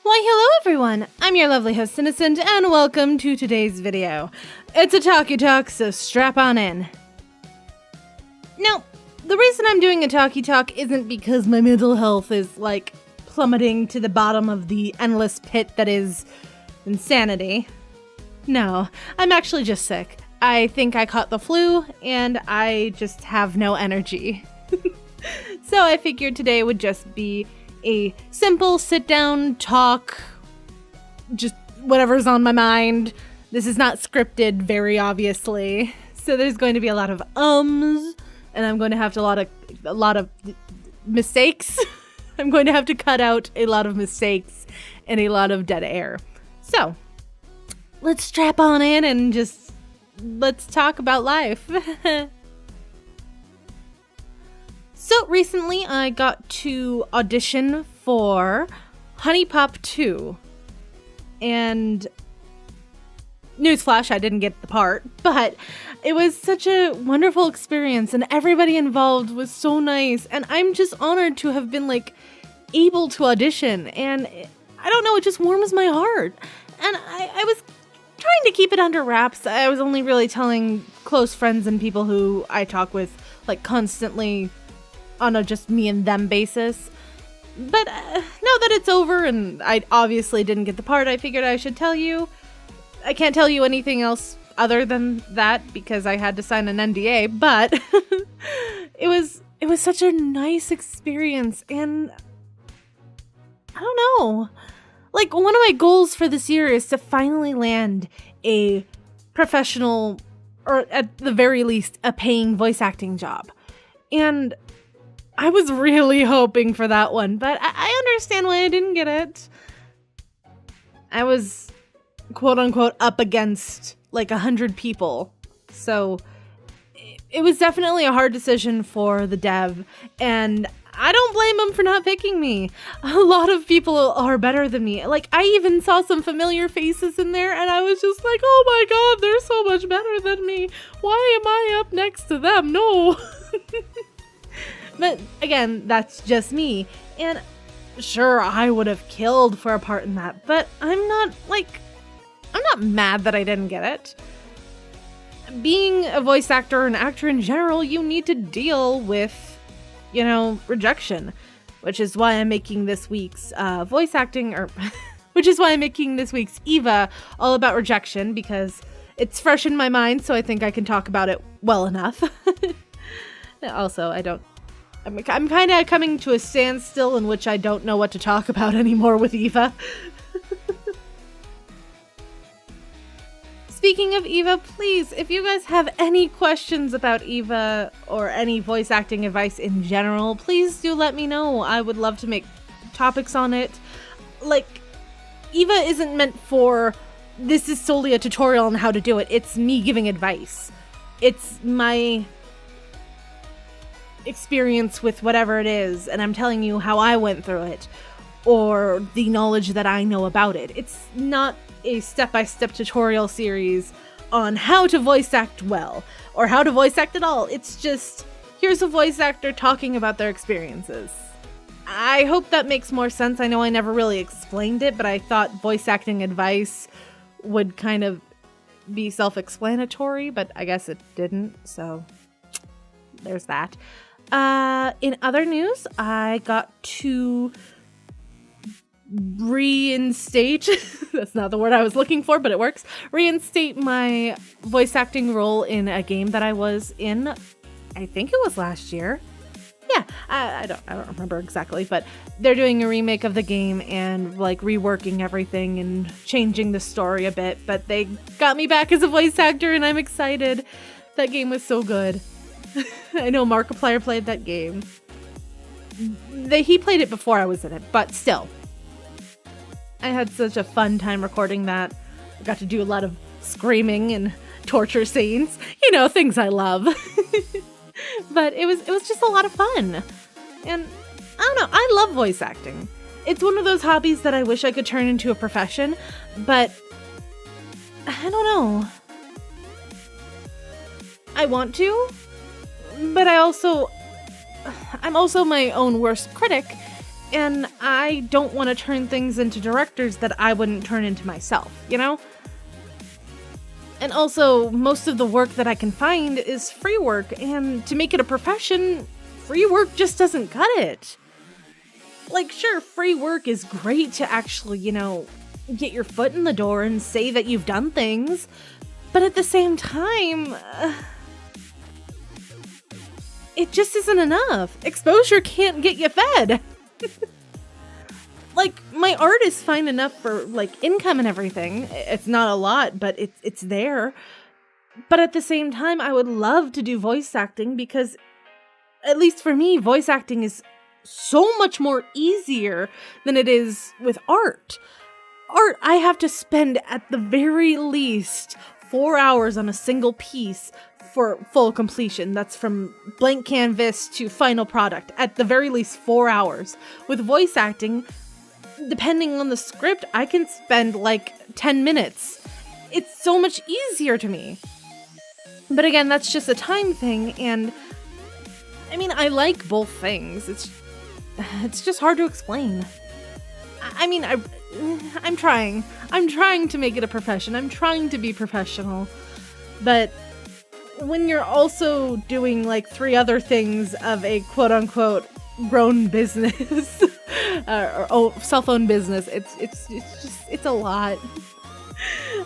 Why hello everyone, I'm your lovely host Innocent and welcome to today's video. It's a talkie talk, so strap on in. Now, the reason I'm doing a talkie talk isn't because my mental health is like plummeting to the bottom of the endless pit that is insanity. No, I'm actually just sick. I think I caught the flu and I just have no energy. So I figured today would just be a simple sit-down talk, just whatever's on my mind. This is not scripted, very obviously. So there's going to be a lot of ums, and I'm going to have a lot of mistakes. I'm going to have to cut out a lot of mistakes and a lot of dead air. So let's strap on in and just let's talk about life. So recently I got to audition for HuniePop 2, and newsflash, I didn't get the part, but it was such a wonderful experience and everybody involved was so nice, and I'm just honored to have been able to audition, and I don't know, it just warms my heart. And I was trying to keep it under wraps. I was only really telling close friends and people who I talk with constantly on a just me and them basis. But now that it's over and I obviously didn't get the part, I figured I should tell you. I can't tell you anything else other than that because I had to sign an NDA, but it was such a nice experience, and I don't know. One of my goals for this year is to finally land a professional, or at the very least, a paying voice acting job. And I was really hoping for that one, but I understand why I didn't get it. I was, quote unquote, up against 100 people. So it was definitely a hard decision for the dev, and I don't blame them for not picking me. A lot of people are better than me. I even saw some familiar faces in there, and I was just like, oh my god, they're so much better than me. Why am I up next to them? No. But again, that's just me. And sure, I would have killed for a part in that, but I'm not mad that I didn't get it. Being a voice actor or an actor in general, you need to deal with, rejection, which is why I'm making this week's voice acting, which is why I'm making this week's Eva all about rejection, because it's fresh in my mind, so I think I can talk about it well enough. Also, I'm kind of coming to a standstill in which I don't know what to talk about anymore with Eva. Speaking of Eva, please, if you guys have any questions about Eva or any voice acting advice in general, please do let me know. I would love to make topics on it. Eva isn't meant for, this is solely a tutorial on how to do it. It's me giving advice. It's my experience with whatever it is, and I'm telling you how I went through it, or the knowledge that I know about it. It's not a step-by-step tutorial series on how to voice act well, or how to voice act at all. It's just, here's a voice actor talking about their experiences. I hope that makes more sense. I know I never really explained it, but I thought voice acting advice would kind of be self-explanatory, but I guess it didn't, so there's that. In other news, I got to reinstate, that's not the word I was looking for, but it works, reinstate my voice acting role in a game that I was in, I think it was last year. Yeah, I don't remember exactly, but they're doing a remake of the game and reworking everything and changing the story a bit, but they got me back as a voice actor and I'm excited. That game was so good. I know Markiplier played that game. He played it before I was in it, but still. I had such a fun time recording that. I got to do a lot of screaming and torture scenes. Things I love. But it was just a lot of fun. And I don't know, I love voice acting. It's one of those hobbies that I wish I could turn into a profession, but I don't know. I want to, but I'm also my own worst critic, And I don't want to turn things into directors that I wouldn't turn into myself, you know? And also, most of the work that I can find is free work, and to make it a profession, free work just doesn't cut it. Like, sure, free work is great to actually, get your foot in the door and say that you've done things, but at the same time, it just isn't enough. Exposure can't get you fed. Like, my art is fine enough for, income and everything. It's not a lot, but it's there. But at the same time, I would love to do voice acting because, at least for me, voice acting is so much more easier than it is with art. Art, I have to spend at the very least 4 hours on a single piece for full completion. That's from blank canvas to final product. At the very least 4 hours. With voice acting, depending on the script, I can spend 10 minutes. It's so much easier to me. But again, that's just a time thing, and I mean, I like both things. It's just hard to explain. I'm trying. I'm trying to make it a profession. I'm trying to be professional. But when you're also doing 3 other things of a quote-unquote grown business or self-owned business, it's a lot.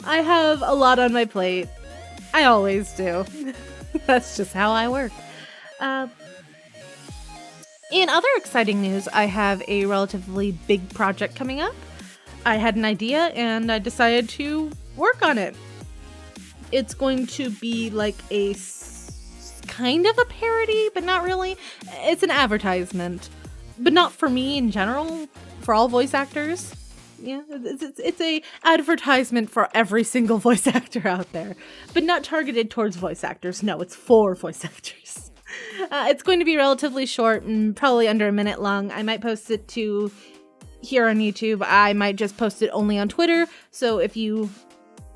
I have a lot on my plate. I always do. That's just how I work. In other exciting news, I have a relatively big project coming up. I had an idea and I decided to work on it. It's going to be kind of a parody, but not really. It's an advertisement, but not for me in general, for all voice actors. Yeah, it's a advertisement for every single voice actor out there, but not targeted towards voice actors. No, it's for voice actors. It's going to be relatively short and probably under a minute long. I might post it to here on YouTube. I might just post it only on Twitter. So if you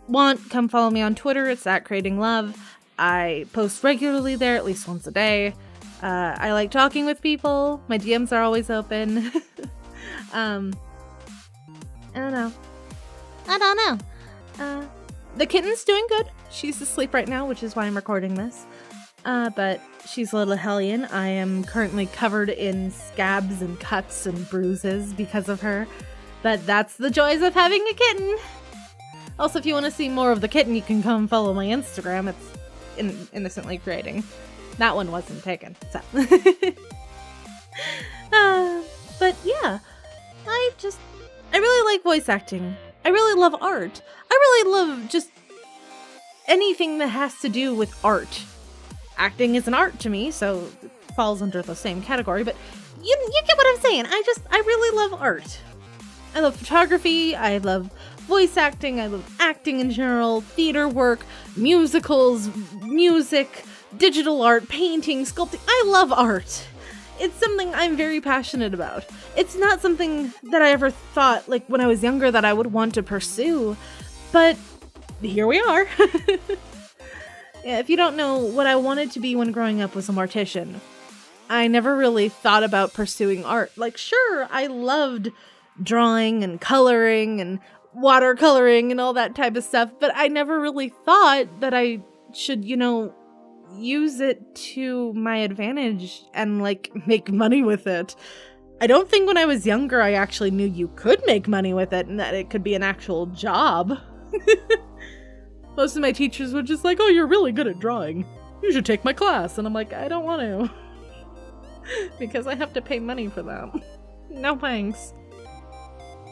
want, come follow me on Twitter. It's @CreatingLove. I post regularly there, at least once a day. I like talking with people. My DMs are always open. I don't know. The kitten's doing good. She's asleep right now, which is why I'm recording this. But she's a little hellion. I am currently covered in scabs and cuts and bruises because of her. But that's the joys of having a kitten. Also, if you want to see more of the kitten, you can come follow my Instagram. It's Innocently Creating. That one wasn't taken, so. But yeah, I really like voice acting. I really love art. I really love just anything that has to do with art. Acting is an art to me, so it falls under the same category, but you get what I'm saying. I really love art. I love photography, I love voice acting, I love acting in general, theater work, musicals, music, digital art, painting, sculpting. I love art. It's something I'm very passionate about. It's not something that I ever thought, when I was younger, that I would want to pursue, but here we are. Yeah, if you don't know, what I wanted to be when growing up was a mortician. I never really thought about pursuing art. Sure, I loved drawing and coloring and watercoloring and all that type of stuff, but I never really thought that I should, use it to my advantage and make money with it. I don't think when I was younger I actually knew you could make money with it and that it could be an actual job. Most of my teachers were just like, "Oh, you're really good at drawing. You should take my class." And I'm like, I don't want to. Because I have to pay money for them. No thanks.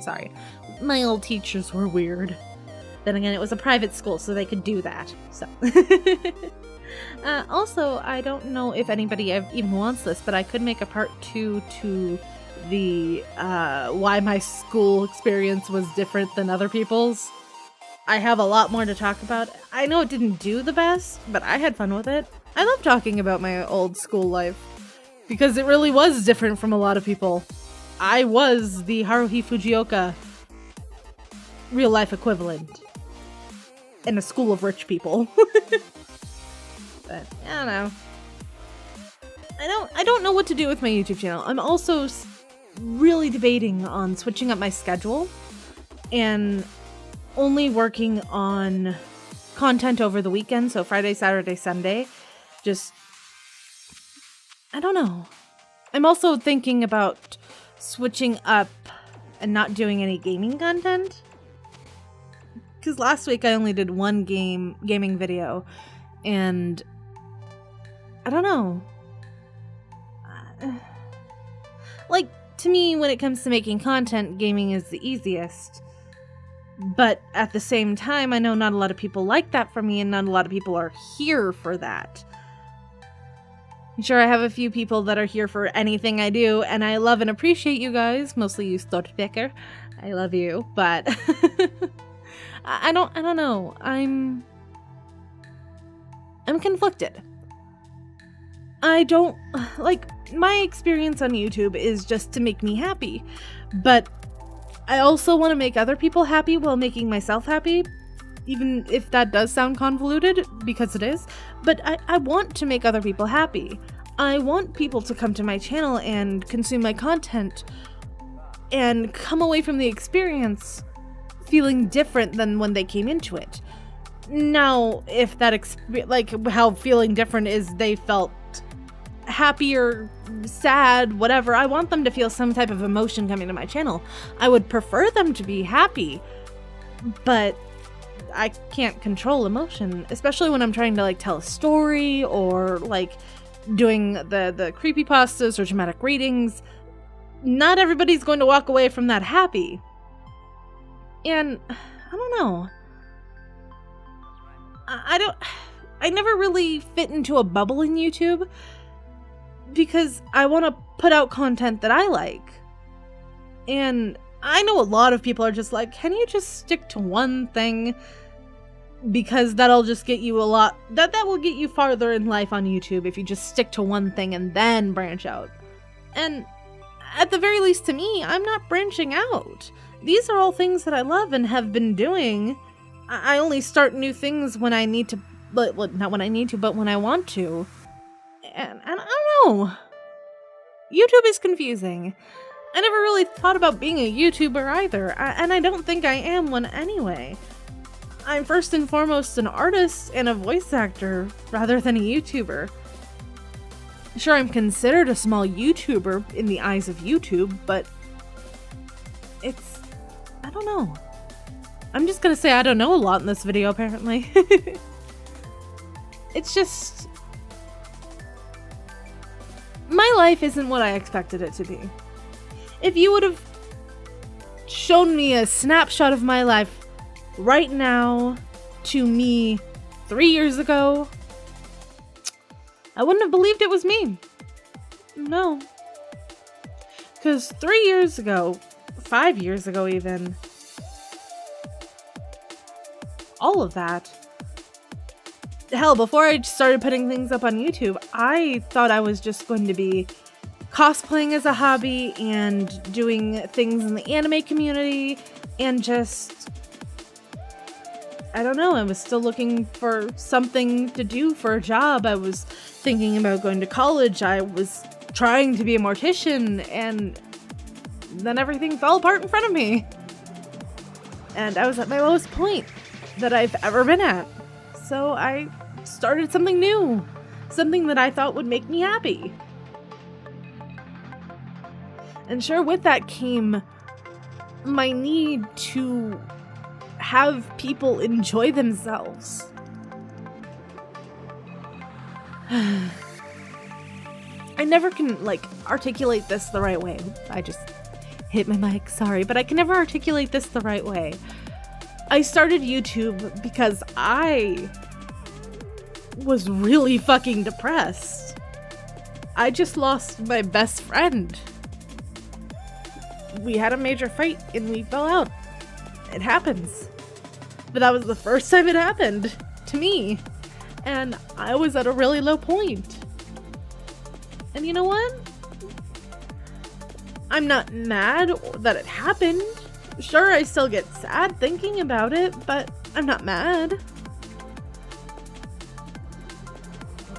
Sorry. My old teachers were weird. Then again, it was a private school, so they could do that. So. Also, I don't know if anybody even wants this, but I could make a part 2 to the why my school experience was different than other people's. I have a lot more to talk about. I know it didn't do the best, but I had fun with it. I love talking about my old school life because it really was different from a lot of people. I was the Haruhi Fujioka real life equivalent in a school of rich people. But I don't know. I don't know what to do with my YouTube channel. I'm also really debating on switching up my schedule and only working on content over the weekend, so Friday, Saturday, Sunday. Just, I don't know. I'm also thinking about switching up and not doing any gaming content. Because last week I only did one gaming video, and I don't know. Like, to me, when it comes to making content, gaming is the easiest. But at the same time, I know not a lot of people like that for me, and not a lot of people are here for that. Sure, I have a few people that are here for anything I do, and I love and appreciate you guys, mostly you Stortpicker. I love you, but I don't know. I'm conflicted. I don't like, my experience on YouTube is just to make me happy, but I also want to make other people happy while making myself happy, even if that does sound convoluted, because it is. But I want to make other people happy. I want people to come to my channel and consume my content and come away from the experience feeling different than when they came into it. Now, if that like how feeling different is, they felt happy or sad, whatever, I want them to feel some type of emotion coming to my channel. I would prefer them to be happy, but I can't control emotion, especially when I'm trying to like tell a story or like doing the creepypastas or dramatic readings. Not everybody's going to walk away from that happy. And I don't know. I never really fit into a bubble in YouTube because I want to put out content that I like. And I know a lot of people are just like, can you just stick to one thing? Because that'll just get you that will get you farther in life on YouTube if you just stick to one thing and then branch out. And at the very least, to me, I'm not branching out. These are all things that I love and have been doing. I only start new things when I need to, but not when I need to, but when I want to. And I don't know. YouTube is confusing. I never really thought about being a YouTuber either, and I don't think I am one anyway. I'm first and foremost an artist and a voice actor rather than a YouTuber. Sure, I'm considered a small YouTuber in the eyes of YouTube, but I don't know. I'm just gonna say I don't know a lot in this video, apparently. It's just, my life isn't what I expected it to be. If you would have shown me a snapshot of my life right now to me 3 years ago, I wouldn't have believed it was me. No. Because 3 years ago, 5 years ago even, all of that. Hell, before I started putting things up on YouTube, I thought I was just going to be cosplaying as a hobby and doing things in the anime community and just, I don't know, I was still looking for something to do for a job. I was thinking about going to college. I was trying to be a mortician, and then everything fell apart in front of me. And I was at my lowest point that I've ever been at. So I started something new, something that I thought would make me happy. And sure, with that came my need to have people enjoy themselves. I never can, articulate this the right way. I just hit my mic, sorry, but I can never articulate this the right way. I started YouTube because I was really fucking depressed. I just lost my best friend. We had a major fight and we fell out. It happens. But that was the first time it happened to me. And I was at a really low point. And you know what? I'm not mad that it happened. Sure, I still get sad thinking about it, but I'm not mad.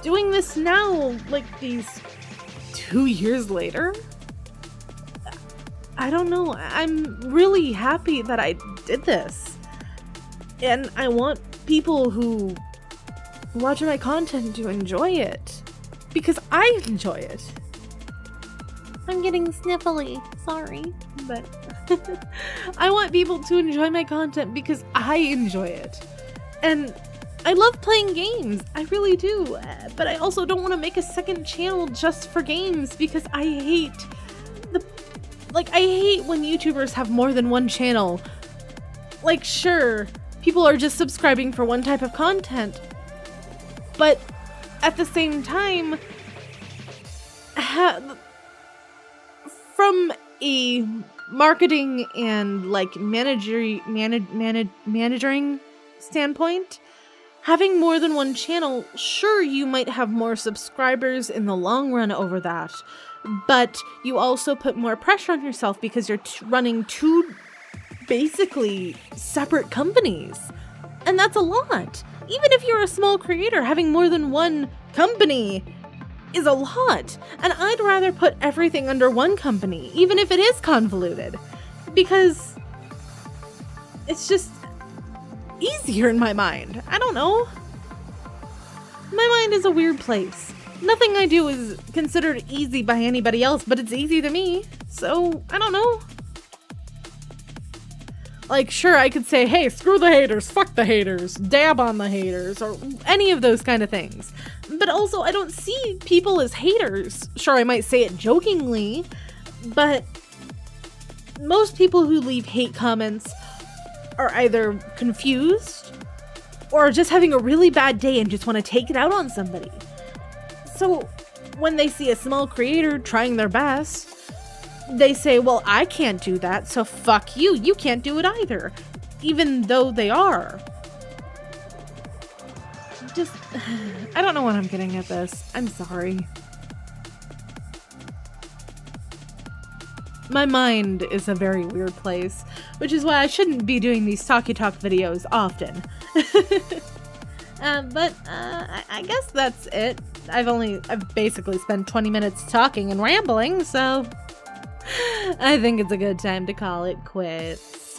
Doing this now, these 2 years later, I don't know. I'm really happy that I did this. And I want people who watch my content to enjoy it. Because I enjoy it. I'm getting sniffly. Sorry. But I want people to enjoy my content because I enjoy it. And I love playing games. I really do. But I also don't want to make a second channel just for games because I hate I hate when YouTubers have more than one channel. Like, sure, people are just subscribing for one type of content, but at the same time, from a marketing and like managing standpoint, having more than one channel, sure, you might have more subscribers in the long run over that, but you also put more pressure on yourself because you're running two basically separate companies. And that's a lot. Even if you're a small creator, having more than one company is a lot. And I'd rather put everything under one company, even if it is convoluted, because it's just easier in my mind. I don't know. My mind is a weird place. Nothing I do is considered easy by anybody else, but it's easy to me. So, I don't know. Like, sure, I could say, hey, screw the haters, fuck the haters, dab on the haters, or any of those kind of things. But also, I don't see people as haters. Sure, I might say it jokingly, but most people who leave hate comments are either confused or just having a really bad day and just want to take it out on somebody. So when they see a small creator trying their best, they say, well, I can't do that, so fuck you. You can't do it either. Even though they are. Just, I don't know what I'm getting at this. I'm sorry. My mind is a very weird place, which is why I shouldn't be doing these talky talk videos often. But I guess that's it. I've basically spent 20 minutes talking and rambling, so I think it's a good time to call it quits.